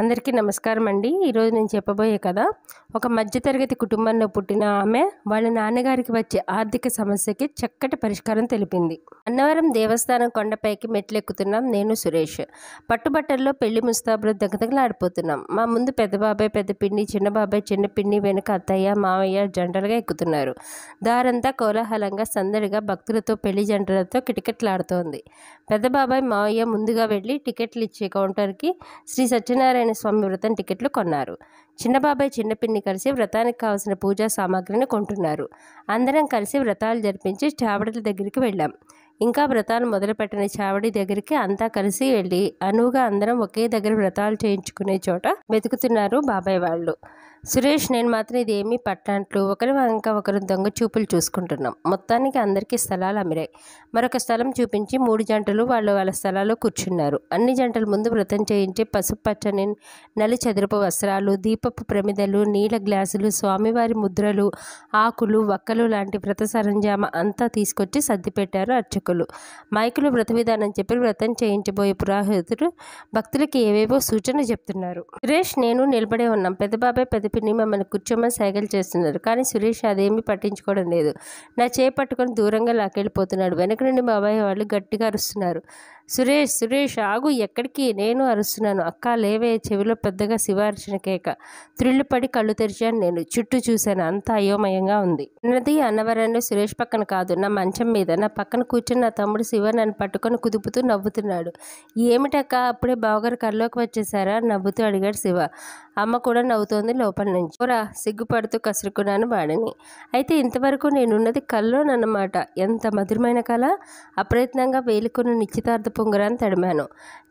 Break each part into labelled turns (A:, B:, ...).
A: అందరికీ నమస్కారం అండి. ఈరోజు నేను చెప్పబోయే కథ ఒక మధ్యతరగతి కుటుంబంలో పుట్టిన ఆమె వాళ్ళ నాన్నగారికి వచ్చే ఆర్థిక సమస్యకి చక్కటి పరిష్కారం తెలిపింది. అన్నవరం దేవస్థానం కొండపైకి మెట్లెక్కుతున్నాం నేను సురేష్. పట్టుబట్టల్లో పెళ్లి ముస్తాబులు దగదగలాడిపోతున్నాం. మా ముందు పెద్ద బాబాయ్, పెద్ద పిన్ని, చిన్న బాబాయ్, చిన్న పిన్ని, వెనుక అత్తయ్య, మావయ్య జంటలుగా ఎక్కుతున్నారు. దారంతా కోలాహలంగా సందడిగా భక్తులతో, పెళ్లి జంటలతో కిటకిటలాడుతోంది. పెద్ద బాబాయ్, మావయ్య ముందుగా వెళ్ళి టికెట్లు ఇచ్చే కౌంటర్కి శ్రీ సత్యనారాయణ స్వామి వ్రతం టికెట్లు కొన్నారు. చిన్న బాబాయ్, చిన్న పిన్ని కలిసి వ్రతానికి కావలసిన పూజా సామాగ్రిని కొంటున్నారు. అందరం కలిసి వ్రతాలు జరిపించి చావడిల దగ్గరికి వెళ్ళాం. ఇంకా వ్రతాలు మొదలుపెట్టిన చావడి దగ్గరికి అంతా కలిసి వెళ్ళి అనువుగా అందరం ఒకే దగ్గర వ్రతాలు చేయించుకునే చోట వెతుకుతున్నారు బాబాయ్ వాళ్ళు. సురేష్, నేను మాత్రం ఇదేమీ పట్టనట్లు ఒకరి వంక ఒకరు దొంగ చూపులు చూసుకుంటున్నాం. మొత్తానికి అందరికీ స్థలాలు అమిరాయి. మరొక స్థలం చూపించి 3 జంటలు వాళ్ళ స్థలాల్లో కూర్చున్నారు. అన్ని జంటల ముందు వ్రతం చేయించి పసుపు పచ్చని నలి చదురపు వస్త్రాలు, దీపపు ప్రమిదలు, నీళ్ళ గ్లాసులు, స్వామివారి ముద్రలు, ఆకులు, వక్కలు లాంటి వ్రత సరంజామా అంతా తీసుకొచ్చి సర్దిపెట్టారు అర్చకులు. మైకులు వ్రత విధానం చెప్పి వ్రతం చేయించబోయే పురోహితుడు భక్తులకి ఏవేవో సూచనలు చెప్తున్నారు. సురేష్, నేను నిలబడే ఉన్నాం. పెద్ద బాబాయ్, పెద్ద పిన్ని మమ్మల్ని కూర్చోమని సైగలు చేస్తున్నారు. కానీ సురేష్ అదేమీ పట్టించుకోవడం లేదు. నా చేయి పట్టుకొని దూరంగా లాకెళ్ళిపోతున్నాడు. వెనక నుండి బాబాయ్ వాళ్ళు గట్టిగా అరుస్తున్నారు. సురేష్, సురేష్ ఆగు, ఎక్కడికి? నేను అరుస్తున్నాను. అక్క లేవే. చెవిలో పెద్దగా శివార్చన కేక. త్రిల్లుపడి కళ్ళు తెరిచాను నేను. చుట్టూ చూశాను. అంతా అయోమయంగా ఉంది. ఉన్నది అన్నవరంలో సురేష్ పక్కన కాదు, నా మంచం మీద. నా పక్కన కూర్చుని నా తమ్ముడు శివ నన్ను పట్టుకొని కుదుపుతూ నవ్వుతున్నాడు. ఏమిటక్క, అప్పుడే బావగారు కల్లోకి వచ్చేసారా? నవ్వుతూ అడిగాడు శివ. అమ్మ కూడా నవ్వుతోంది లోపల నుంచి. ఓరా, సిగ్గుపడుతూ కసురుకున్నాను వాడిని. అయితే ఇంతవరకు నేనున్నది కల్లోనన్నమాట. ఎంత మధురమైన కళ. అప్రయత్నంగా వేలుకున్న నిశ్చితార్థ పొంగరాన్ని తడిమాను.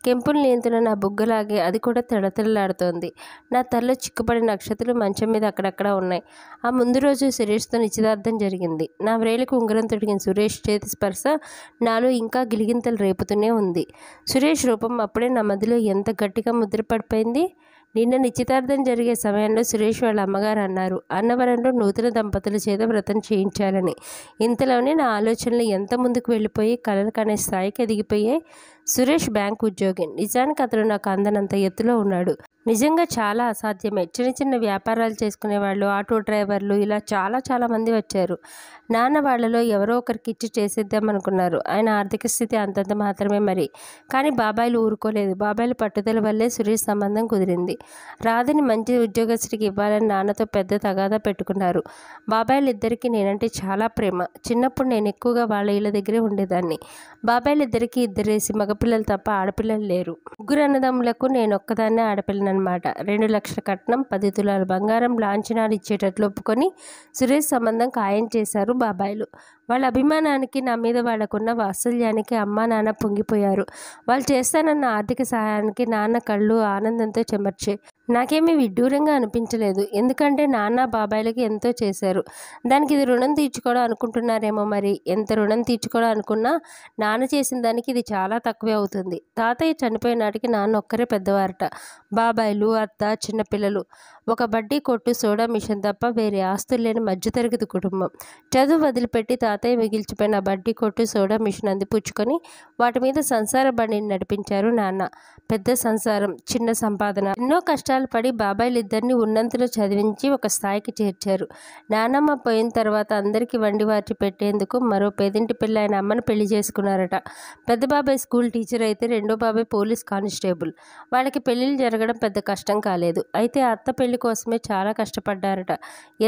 A: కెంపులు నియంతున్న నా బుగ్గలాగే అది కూడా తడతడలాడుతోంది. నా తలలో చిక్కుపడిన నక్షత్రాలు మంచం మీద అక్కడక్కడ ఉన్నాయి. ఆ ముందు రోజు సురేష్తో నిశ్చితార్థం జరిగింది. నా వ్రేలికి ఉంగరం తొడిగిన సురేష్ చేతి స్పర్శ నాలో ఇంకా గిలిగింతలు రేపుతూనే ఉంది. సురేష్ రూపం అప్పుడే నా మదిలో ఎంత గట్టిగా ముద్రపడిపోయింది. నిన్న నిశ్చితార్థం జరిగే సమయంలో సురేష్ వాళ్ళ అమ్మగారు అన్నారు, అన్నవరంలో నూతన దంపతుల చేత వ్రతం చేయించాలని. ఇంతలోనే నా ఆలోచనలు ఎంత ముందుకు వెళ్ళిపోయి కలలు కనే స్థాయికి ఎదిగిపోయాయి. సురేష్ బ్యాంక్ ఉద్యోగి. నిజానికి అతను నాకు అందనంత ఎత్తులో ఉన్నాడు. నిజంగా చాలా అసాధ్యమే. చిన్న చిన్న వ్యాపారాలు చేసుకునే వాళ్ళు, ఆటో డ్రైవర్లు, ఇలా చాలా మంది వచ్చారు. నాన్న వాళ్ళలో ఎవరో ఒకరికి ఇచ్చి చేసేద్దామనుకున్నారు. ఆయన ఆర్థిక స్థితి అంతంత మాత్రమే మరి. కానీ బాబాయిలు ఊరుకోలేదు. బాబాయిల పట్టుదల వల్లే సురేష్ సంబంధం కుదిరింది. రాధని మంచి ఉద్యోగస్తుడికి ఇవ్వాలని నాన్నతో పెద్ద తగాదా పెట్టుకున్నారు. బాబాయిలు ఇద్దరికీ నేనంటే చాలా ప్రేమ. చిన్నప్పుడు నేను ఎక్కువగా వాళ్ళ ఇళ్ళ దగ్గరే ఉండేదాన్ని. బాబాయిలు ఇద్దరికీ ఇద్దరేసి మగపిల్లలు తప్ప ఆడపిల్లలు లేరు. 3 అన్నదమ్ములకు నేను ఒక్కదాన్నే ఆడపిల్లనమాట. 2 లక్షల కట్నం, 10 తులాల బంగారం లాంఛనాలు ఇచ్చేటట్లు ఒప్పుకొని సురేష్ సంబంధం ఖాయం చేశారు బాబాయిలు. వాళ్ళ అభిమానానికి, నా మీద వాళ్ళకున్న వాత్సల్యానికి అమ్మా నాన్న పొంగిపోయారు. వాళ్ళు చేస్తానన్న ఆర్థిక సహాయానికి నాన్న కళ్ళు ఆనందంతో చెమర్చాయి. నాకేమీ విడ్డూరంగా అనిపించలేదు. ఎందుకంటే నాన్న బాబాయిలకి ఎంతో చేశారు. దానికి ఇది రుణం తీర్చుకోవడం అనుకుంటున్నారేమో మరి. ఎంత రుణం తీర్చుకోవడం అనుకున్నా నాన్న చేసిన దానికి ఇది చాలా తక్కువే అవుతుంది. తాతయ్య చనిపోయిన నాటికి నాన్న ఒక్కరే పెద్దవారట. బాబాయిలు, అత్త, చిన్నపిల్లలు. ఒక బడ్డీ కొట్టు, సోడా మిషన్ తప్ప వేరే ఆస్తులు లేని మధ్యతరగతి కుటుంబం. చదువు వదిలిపెట్టి తాతయ్య మిగిల్చిపోయిన బడ్డీ కొట్టు, సోడా మిషన్ అందిపుచ్చుకొని వాటి మీద సంసార బండిని నడిపించారు నాన్న. పెద్ద సంసారం, చిన్న సంపాదన. ఎన్నో కష్టాలు పడి బాబాయిలు ఇద్దరిని ఉన్నంతలో చదివించి ఒక స్థాయికి చేర్చారు. నానమ్మ పోయిన తర్వాత అందరికీ వండి వార్చి పెట్టేందుకు మరో పేదింటి పిల్ల ఆయన అమ్మను పెళ్లి చేసుకున్నారట. పెద్ద బాబాయ్ స్కూల్ టీచర్ అయితే రెండో బాబాయ్ పోలీస్ కానిస్టేబుల్. వాళ్ళకి పెళ్లిళ్ళు జరగడం పెద్ద కష్టం కాలేదు. అయితే అత్త పెళ్లి కోసమే చాలా కష్టపడ్డారట.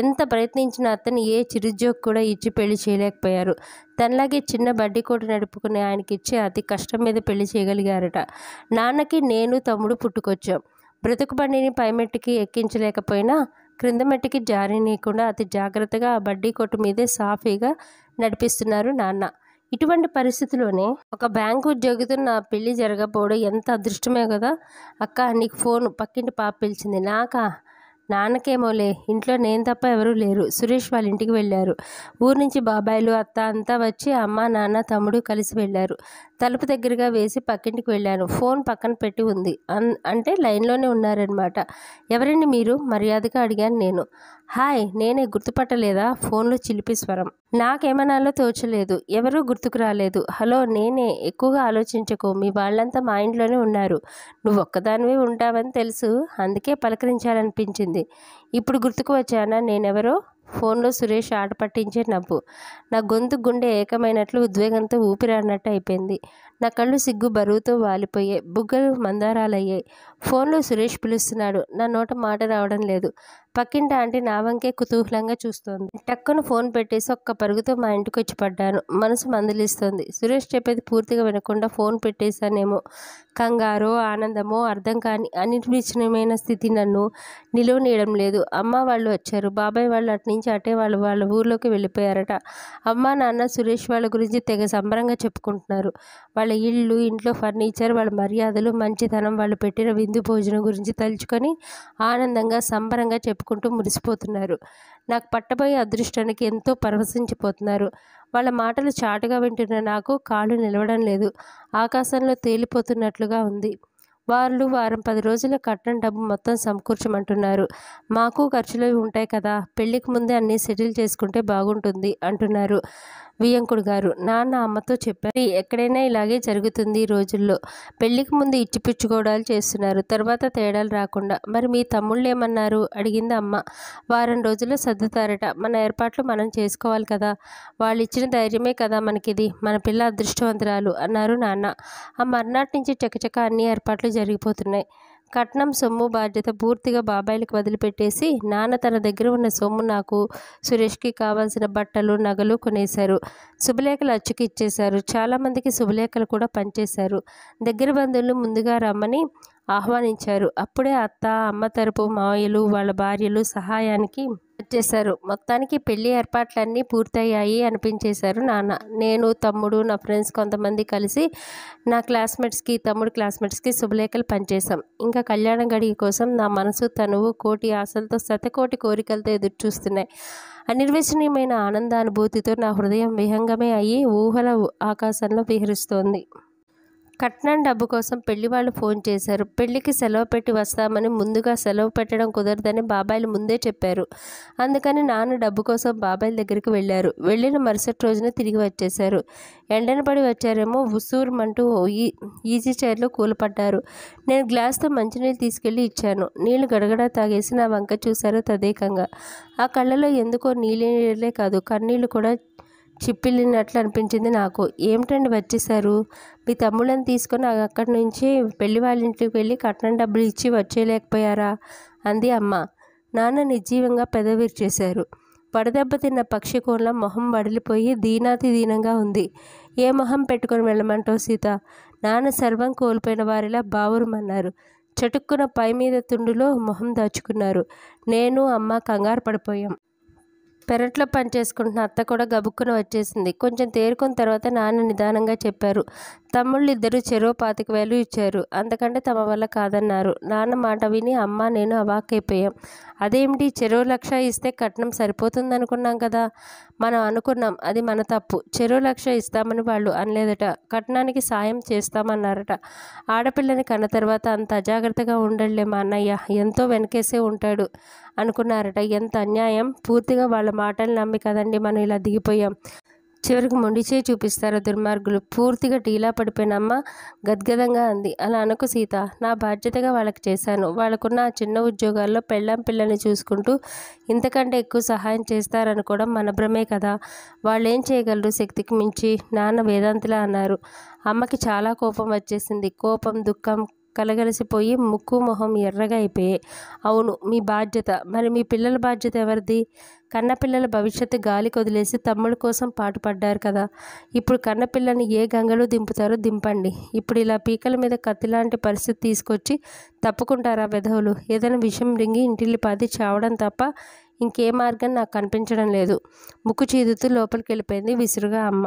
A: ఎంత ప్రయత్నించిన అత్తని ఏ చిరుజోక్ కూడా ఇచ్చి పెళ్లి చేయలేకపోయారు. తనలాగే చిన్న బడ్డీ కోటు నడుపుకునే ఆయనకి ఇచ్చి అతి కష్టం మీద పెళ్లి చేయగలిగారట. నాన్నకి నేను, తమ్ముడు పుట్టుకొచ్చాం. బ్రతుకు బండిని పైమెట్టుకి ఎక్కించలేకపోయినా క్రింద మెట్టుకి జారినీయకుండా అతి జాగ్రత్తగా ఆ బడ్డీ కొట్టు మీదే సాఫీగా నడిపిస్తున్నారు నాన్న. ఇటువంటి పరిస్థితిలోనే ఒక బ్యాంకు ఉద్యోగితో నా పెళ్లి జరగకపోవడం ఎంత అదృష్టమే కదా. అక్క, నీకు ఫోను. పక్కింటి పాప పిలిచింది. నాకా? నాన్నకేమోలే. ఇంట్లో నేను తప్ప ఎవరూ లేరు. సురేష్ వాళ్ళ ఇంటికి వెళ్ళారు. ఊరు నుంచి బాబాయిలు, అత్త అంతా వచ్చి అమ్మ, నాన్న, తమ్ముడు కలిసి వెళ్ళారు. తలుపు దగ్గరగా వేసి పక్కింటికి వెళ్ళాను. ఫోన్ పక్కన పెట్టి ఉంది. అంటే లైన్లోనే ఉన్నారనమాట. ఎవరండి మీరు? మర్యాదగా అడిగాను నేను. హాయ్, నేనే, గుర్తుపట్టలేదా? ఫోన్లో చిలిపి స్వరం. నాకేమనాలో తోచలేదు. ఎవరూ గుర్తుకు రాలేదు. హలో, నేనే. ఎక్కువగా ఆలోచించకు. మీ వాళ్ళంతా మా ఇంట్లోనే ఉన్నారు. నువ్వొక్కదానివే ఉంటావని తెలుసు. అందుకే పలకరించాలనిపించింది. ఇప్పుడు గుర్తుకు వచ్చానా నేనెవరో? ఫోన్లో సురేష్ ఆట పట్టించే నవ్వు. నా గొంతు గుండె ఏకమైనట్లు ఉద్వేగంతో ఊపిరాడినట్టు అయిపోయింది. నా కళ్ళు సిగ్గు బరువుతో వాలిపోయాయి. బుగ్గలు మందారాలయ్యాయి. ఫోన్లో సురేష్ పిలుస్తున్నాడు. నా నోట మాట రావడం లేదు. పక్కింటి ఆంటీ నా వంకే కుతూహలంగా చూస్తోంది. టక్కున ఫోన్ పెట్టేసి ఒక్క పరుగుతో మా ఇంటికి వచ్చి పడ్డాను. మనసు మందలిస్తోంది. సురేష్ చెప్పేది పూర్తిగా వినకుండా ఫోన్ పెట్టేశానేమో. కంగారో ఆనందమో అర్థం కాని అనిర్వచనీయమైన స్థితి నన్ను నిలువనీయడం లేదు. అమ్మ వాళ్ళు వచ్చారు. బాబాయ్ వాళ్ళు అటునుంచి అటే వాళ్ళ ఊర్లోకి వెళ్ళిపోయారట. అమ్మ నాన్న సురేష్ వాళ్ళ గురించి తెగ సంబరంగా చెప్పుకుంటున్నారు. వాళ్ళ ఇళ్ళు, ఇంట్లో ఫర్నిచర్, వాళ్ళ మర్యాదలు, మంచితనం, వాళ్ళు పెట్టిన విందు భోజనం గురించి తలుచుకొని ఆనందంగా సంబరంగా చెప్పుకుంటూ మురిసిపోతున్నారు. నాకు పట్టబోయే అదృష్టానికి ఎంతో పరవశించిపోతున్నారు. వాళ్ళ మాటలు చాటుగా వింటున్న నాకు కాళ్ళు నిలవడం లేదు. ఆకాశంలో తేలిపోతున్నట్లుగా ఉంది. వాళ్ళు వారం 10 రోజుల కట్నం డబ్బు మొత్తం సమకూర్చమంటున్నారు. మాకు ఖర్చులు ఉంటాయి కదా, పెళ్ళికి ముందే అన్నీ సెటిల్ చేసుకుంటే బాగుంటుంది అంటున్నారు వియ్యంకుడు గారు. నాన్న అమ్మతో చెప్పారు. ఎక్కడైనా ఇలాగే జరుగుతుంది ఈ రోజుల్లో. పెళ్ళికి ముందు ఇచ్చిపుచ్చుకోవడాలు చేస్తున్నారు, తర్వాత తేడాలు రాకుండా. మరి మీ తమ్ముళ్ళు ఏమన్నారు? అడిగింది అమ్మ. వారం రోజుల్లో సర్దుతారట. మన ఏర్పాట్లు మనం చేసుకోవాలి కదా. వాళ్ళు ఇచ్చిన ధైర్యమే కదా మనకిది. మన పిల్ల అదృష్టవంతురాలు అన్నారు నాన్న. ఆ మర్నాటి నుంచి చకచక అన్ని ఏర్పాట్లు జరిగిపోతున్నాయి. కట్నం, సొమ్ము, బాధ్యత పూర్తిగా బాబాయిలకు వదిలిపెట్టేసి నాన్న తన దగ్గర ఉన్న సొమ్ము నాకు, సురేష్కి కావాల్సిన బట్టలు, నగలు కొనేశారు. శుభలేఖలు అచ్చుకి ఇచ్చేశారు. చాలామందికి శుభలేఖలు కూడా పంచేశారు. దగ్గర బంధువులు ముందుగా రమ్మని ఆహ్వానించారు. అప్పుడే అత్త, అమ్మ తరపు మావయ్యలు, వాళ్ళ భార్యలు సహాయానికి వచ్చేశారు. మొత్తానికి పెళ్లి ఏర్పాట్లన్నీ పూర్తయ్యాయి అనిపించేశారు నాన్న. నేను, తమ్ముడు, నా ఫ్రెండ్స్ కొంతమంది కలిసి నా క్లాస్మేట్స్కి, తమ్ముడు క్లాస్మేట్స్కి శుభలేఖలు పనిచేశాం. ఇంకా కళ్యాణం గడియ కోసం నా మనసు, తనువు కోటి ఆశలతో, శతకోటి కోరికలతో ఎదురు చూస్తున్నాయి. అనిర్వచనీయమైన ఆనందానుభూతితో నా హృదయం విహంగమే అయ్యి ఊహల ఆకాశంలో విహరిస్తోంది. కట్నం డబ్బు కోసం పెళ్లి వాళ్ళు ఫోన్ చేశారు. పెళ్లికి సెలవు పెట్టి వస్తామని, ముందుగా సెలవు పెట్టడం కుదరదని బాబాయిలు ముందే చెప్పారు. అందుకని నాన్న డబ్బు కోసం బాబాయిల దగ్గరికి వెళ్ళారు. వెళ్ళిన మరుసటి రోజున తిరిగి వచ్చేశారు. ఎండన పడి వచ్చారేమో, ఉసూరుమంటూ ఈజీ చైర్లో కూలపడ్డారు. నేను గ్లాస్తో మంచినీళ్ళు తీసుకెళ్లి ఇచ్చాను. నీళ్లు గడగడ తాగేసి నా వంక చూశారు తదేకంగా. ఆ కళ్ళలో ఎందుకో నీళ్ళే కాదు, కన్నీళ్లు కూడా చిప్పిల్లినట్లు అనిపించింది నాకు. ఏమిటండి వచ్చేశారు? మీ తమ్ముళ్ళని తీసుకొని అక్కడి నుంచి పెళ్లి వాళ్ళ ఇంటికి వెళ్ళి కట్నం డబ్బులు ఇచ్చి వచ్చేయలేకపోయారా? అంది అమ్మ. నాన్న నిర్జీవంగా పెదవిర్చేశారు. వడదెబ్బ తిన్న పక్షి కోళ్ళ మొహం వడిలిపోయి దీనాతి దీనంగా ఉంది. ఏ మొహం పెట్టుకొని వెళ్ళమంటావు సీత? నాన్న సర్వం కోల్పోయిన వారిలా బావురుమన్నారు. చటుక్కున పై మీద తుండులో మొహం దాచుకున్నారు. నేను, అమ్మ కంగారు పడిపోయాం. పెరట్లో పనిచేసుకుంటున్న అత్త కూడా గబుక్కున వచ్చేసింది. కొంచెం తేరుకున్న తర్వాత నాన్న నిదానంగా చెప్పారు. తమ్ముళ్ళు ఇద్దరు చెరో 25,000 ఇచ్చారు. అంతకంటే తమ వల్ల కాదన్నారు. నాన్న మాట విని అమ్మ, నేను అవాక్కైపోయాం. అదేమిటి, చెరో 1,00,000 ఇస్తే కట్నం సరిపోతుందనుకున్నాం కదా. మనం అనుకున్నాం, అది మన తప్పు. చెరో 1,00,000 ఇస్తామని వాళ్ళు అనలేదట. కట్నానికి సాయం చేస్తామన్నారట. ఆడపిల్లని కన్న తర్వాత అంత అజాగ్రత్తగా ఉండడులే మా అన్నయ్య, ఎంతో వెనకేసే ఉంటాడు అనుకున్నారట. ఎంత అన్యాయం! పూర్తిగా వాళ్ళ మాటలు నమ్మి కదండి మనం ఇలా దిగిపోయాం. చివరికి మొండిచేయి చూపిస్తారో దుర్మార్గులు. పూర్తిగా టీలా పడిపోయిన అమ్మ గద్గదంగా అంది. అలా అనుకు సీత. నా బాధ్యతగా వాళ్ళకి చేశాను. వాళ్ళకున్న ఆ చిన్న ఉద్యోగాల్లో పెళ్ళాం పిల్లల్ని చూసుకుంటూ ఇంతకంటే ఎక్కువ సహాయం చేస్తారనుకోవడం మన భ్రమే కదా. వాళ్ళేం చేయగలరు శక్తికి మించి? నాన్న వేదాంతిలా అన్నారు. అమ్మకి చాలా కోపం వచ్చేసింది. కోపం, దుఃఖం కలగలిసిపోయి ముక్కు మొహం ఎర్రగా అయిపోయాయి. అవును, మీ బాధ్యత. మరి మీ పిల్లల బాధ్యత ఎవరిది? కన్నపిల్లల భవిష్యత్తు గాలికి వదిలేసి తమ్ముడి కోసం పాటుపడ్డారు కదా. ఇప్పుడు కన్నపిల్లని ఏ గంగలో దింపుతారో దింపండి. ఇప్పుడు ఇలా పీకల మీద కత్తిలాంటి పరిస్థితి తీసుకొచ్చి తప్పుకుంటారా వెధవులు? ఏదైనా విషయం రింగి ఇంటిల్లిపాది చావడం తప్ప ఇంకే మార్గం నాకు కనిపించడం లేదు. ముక్కు చీదుతూ లోపలికి వెళ్ళిపోయింది విసురుగా అమ్మ.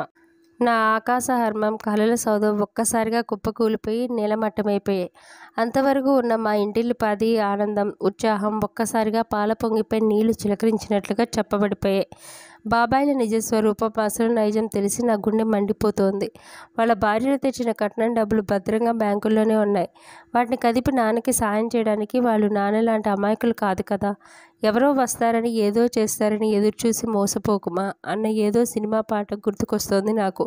A: నా ఆకాశహర్మం, కలల సౌధం ఒక్కసారిగా కుప్పకూలిపోయి నేలమట్టమైపోయాయి. అంతవరకు ఉన్న మా ఇంటిల్లిపాది ఆనందం, ఉత్సాహం ఒక్కసారిగా పాల పొంగిపై నీళ్లు చిలకరించినట్లుగా చెప్పబడిపోయాయి. బాబాయిల నిజస్వరూపం అసలు నైజం తెలిసి నా గుండె మండిపోతోంది. వాళ్ళ భార్యలు తెచ్చిన కట్నం డబ్బులు భద్రంగా బ్యాంకుల్లోనే ఉన్నాయి. వాటిని కదిపి నాన్నకి సాయం చేయడానికి వాళ్ళు నాన్నలాంటి అమాయకులు కాదు కదా. ఎవరో వస్తారని ఏదో చేస్తారని ఎదురుచూసి మోసపోకుమా అన్న ఏదో సినిమా పాట గుర్తుకొస్తోంది నాకు.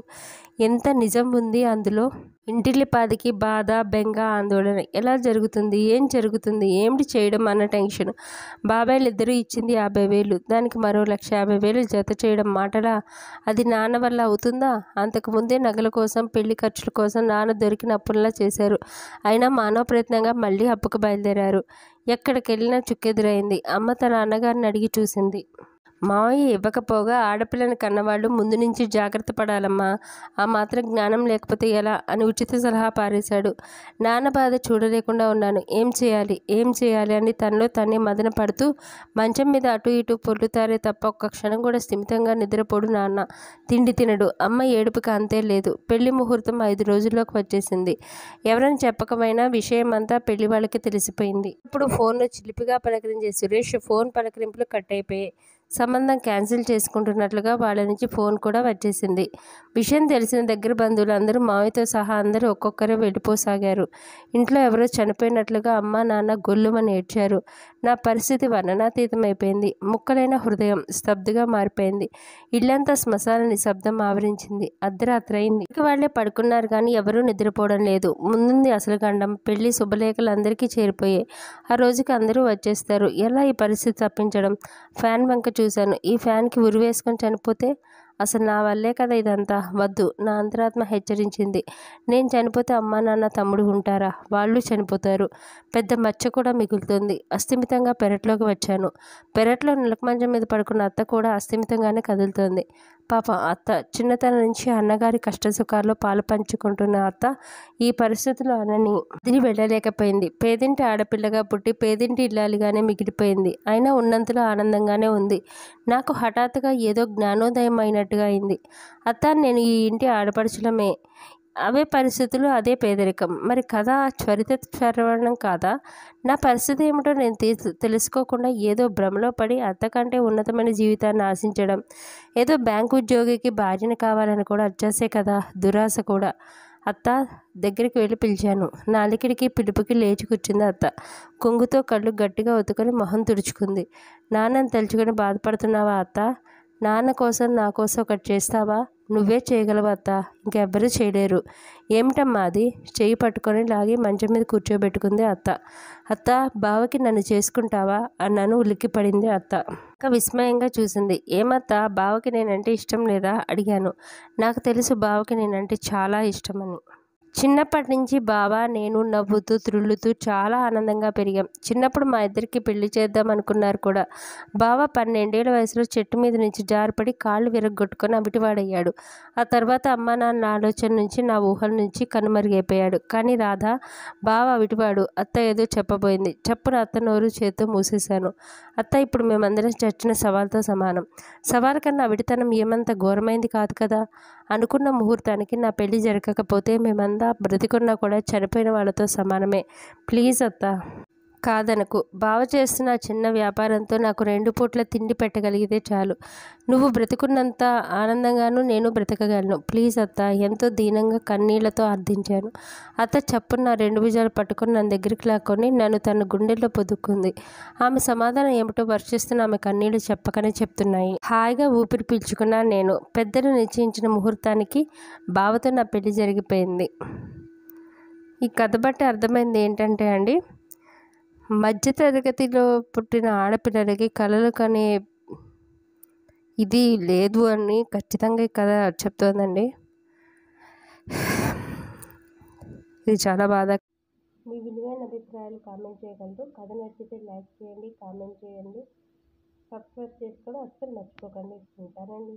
A: ఎంత నిజం ఉంది అందులో? ఇంటిల్లిపాదికి బాధ, బెంగ, ఆందోళన. ఎలా జరుగుతుంది, ఏం జరుగుతుంది, ఏమిటి చేయడం అన్న టెన్షన్. బాబాయిలిద్దరూ ఇచ్చింది 50,000, దానికి మరో 1,50,000 జత చేయడం మాటలా? అది నాన్న వల్ల అవుతుందా? అంతకుముందే నగల కోసం, పెళ్లి ఖర్చుల కోసం నాన్న దొరికిన అప్పుల్లా చేశారు. అయినా మానవ ప్రయత్నంగా మళ్ళీ అప్పుకు బయలుదేరారు. ఎక్కడికెళ్ళినా చుక్కెదురైంది. అమ్మ తన అన్నగారిని అడిగి చూసింది. మావయ్య ఇవ్వకపోగా ఆడపిల్లని కన్నవాళ్ళు ముందు నుంచి జాగ్రత్త పడాలమ్మా, ఆ మాత్రం జ్ఞానం లేకపోతే ఎలా అని ఉచిత సలహా పారేశాడు. నాన్న బాధ చూడలేకుండా ఉన్నాను. ఏం చేయాలి అని తనలో తనే మదన పడుతూ మంచం మీద అటు ఇటు పొర్లుతారే తప్ప ఒక్క క్షణం కూడా స్థిమితంగా నిద్రపోడు నాన్న. తిండి తినడు. అమ్మ ఏడుపుకి అంతే లేదు. పెళ్లి ముహూర్తం 5 రోజుల్లోకి వచ్చేసింది. ఎవరని చెప్పకపోయినా విషయం అంతా పెళ్లి వాళ్ళకి తెలిసిపోయింది. ఇప్పుడు ఫోన్లో చిలిపిగా పలకరించే సురేష్ ఫోన్ పలకరింపులు కట్ అయిపోయాయి. సంబంధం క్యాన్సిల్ చేసుకుంటున్నట్లుగా వాళ్ళ నుంచి ఫోన్ కూడా వచ్చేసింది. విషయం తెలిసిన దగ్గర బంధువులు అందరూ మావయ్యతో సహా అందరూ ఒక్కొక్కరే వెళ్ళిపోసాగారు. ఇంట్లో ఎవరో చనిపోయినట్లుగా అమ్మ నాన్న గొల్లుమని ఏడ్చారు. నా పరిస్థితి వర్ణనాతీతమైపోయింది. ముక్కలైన హృదయం స్తబ్దుగా మారిపోయింది. ఇల్లంతా శ్మశాన నిశ్శబ్దం ఆవరించింది. అర్ధరాత్రి అయింది. ఇక వాళ్లే పడుకున్నారు కానీ ఎవరూ నిద్రపోవడం లేదు. ముందుంది అసలు గండం. పెళ్లి శుభలేఖలు అందరికీ చేరిపోయాయి. ఆ రోజుకి అందరూ వచ్చేస్తారు. ఎలా ఈ పరిస్థితి తప్పించడం? ఫ్యాన్ వంక చూశాను. ఈ ఫ్యాన్కి ఉరివేసుకొని చనిపోతే? అసలు నా వల్లే కదా ఇదంతా. వద్దు, నా అంతరాత్మ హెచ్చరించింది. నేను చనిపోతే అమ్మా నాన్న తమ్ముడు ఉంటారా? వాళ్ళు చనిపోతారు. పెద్ద మచ్చ కూడా మిగులుతుంది. అస్థిమితంగా పెరట్లోకి వచ్చాను. పెరట్లో నిలకమంచం మీద పడుకున్న అత్త కూడా అస్థిమితంగానే కదులుతోంది. పాప అత్త. చిన్నతనం నుంచి అన్నగారి కష్టసుఖాల్లో పాలు పంచుకుంటున్న అత్త ఈ పరిస్థితుల్లో అన్నని వదిలి వెళ్ళలేకపోయింది. పేదింటి ఆడపిల్లగా పుట్టి పేదింటి ఇల్లాలిగానే మిగిలిపోయింది. అయినా ఉన్నంతలో ఆనందంగానే ఉంది. నాకు హఠాత్తుగా ఏదో జ్ఞానోదయం అయినట్టుగా అయింది. అత్త, నేను ఈ ఇంటి ఆడపడుచులమే. అవే పరిస్థితులు, అదే పేదరికం. మరి కథ త్వరిత శ్రవణం కాదా? నా పరిస్థితి ఏమిటో నేను తెలుసుకోకుండా ఏదో భ్రమలో పడి అత్తకంటే ఉన్నతమైన జీవితాన్ని ఆశించడం, ఏదో బ్యాంకు ఉద్యోగికి భార్యని కావాలని కూడా అచ్చాసే కదా, దురాశ కూడా. అత్త దగ్గరికి వెళ్ళి పిలిచాను. నా అలికిడికి పిలుపుకి లేచి కూర్చుంది అత్త. కొంగుతో కళ్ళు గట్టిగా ఒత్తుకొని మొహం తుడుచుకుంది. నాన్నని తలుచుకొని బాధపడుతున్నావా అత్త? నాన్న కోసం నా కోసం ఒకటి చేస్తావా? నువ్వే చేయగలవు అత్త, ఇంకెవ్వరూ చేయలేరు. ఏమిటమ్మా అది? చెయ్యి పట్టుకొని లాగి మంచం మీద కూర్చోబెట్టుకుంది అత్త. అత్త, బావకి నన్ను చేసుకుంటావా అన్నాను. ఉలిక్కిపడింది అత్త. ఇంకా విస్మయంగా చూసింది. ఏమత్తా, బావకి నేనంటే ఇష్టం లేదా అడిగాను. నాకు తెలుసు బావకి నేనంటే చాలా ఇష్టమని. చిన్నప్పటి నుంచి బావ నేను నవ్వుతూ త్రుళ్ళుతూ చాలా ఆనందంగా పెరిగాం. చిన్నప్పుడు మా ఇద్దరికి పెళ్లి చేద్దాం అనుకున్నారు కూడా. బావ 12 ఏళ్ల వయసులో చెట్టు మీద నుంచి జారిపడి కాళ్ళు విరగ్గొట్టుకొని అవిటివాడయ్యాడు. ఆ తర్వాత అమ్మా నాన్న ఆలోచన నుంచి, నా ఊహల నుంచి కనుమరుగైపోయాడు. కానీ రాధ, బావ అవిటివాడు. అత్త ఏదో చెప్పబోయింది. చప్పున అత్త నోరు చేత్తో మూసేశాను. అత్త, ఇప్పుడు మేమందరం చచ్చిన సవాల్తో సమానం. సవాల్ కన్నా అవిటితనం ఏమంత ఘోరమైంది కాదు కదా. అనుకున్న ముహూర్తానికి నా పెళ్లి జరగకపోతే మేమంతా బ్రతికున్నా కూడా చనిపోయిన వాళ్ళతో సమానమే. ప్లీజ్ అత్త, కాదనకు. బావ చేస్తున్న చిన్న వ్యాపారంతో నాకు 2 పూట్ల తిండి పెట్టగలిగితే చాలు. నువ్వు బ్రతికున్నంత ఆనందంగానూ నేను బ్రతకగలను. ప్లీజ్ అత్త, ఎంతో దీనంగా కన్నీళ్లతో అర్థించాను. అత్త చప్పున నా 2 భుజాలు పట్టుకుని నన్ను దగ్గరికి లాక్కొని నన్ను తన గుండెల్లో పొదుక్కుంది. ఆమె సమాధానం ఏమిటో వర్షిస్తున్న ఆమె కన్నీళ్లు చెప్పకనే చెప్తున్నాయి. హాయిగా ఊపిరి పీల్చుకున్నాను నేను. పెద్దలు నిశ్చయించిన ముహూర్తానికి బావతో నా పెళ్లి జరిగిపోయింది. ఈ కథ బట్టి అర్థమైంది ఏంటంటే అండి, మధ్యతరగతిలో పుట్టిన ఆడపిల్లలకి కలలు కనే ఇది లేదు అని ఖచ్చితంగా ఈ కథ చెప్తోందండి. ఇది చాలా బాధ. మీ విలువైన అభిప్రాయాలు కామెంట్ చేయగలరు. కథ నచ్చితే లైక్ చేయండి, కామెంట్ చేయండి, సబ్స్క్రైబ్ చేసుకోవడం అస్సలు మర్చిపోకండి. ఉంటానండి.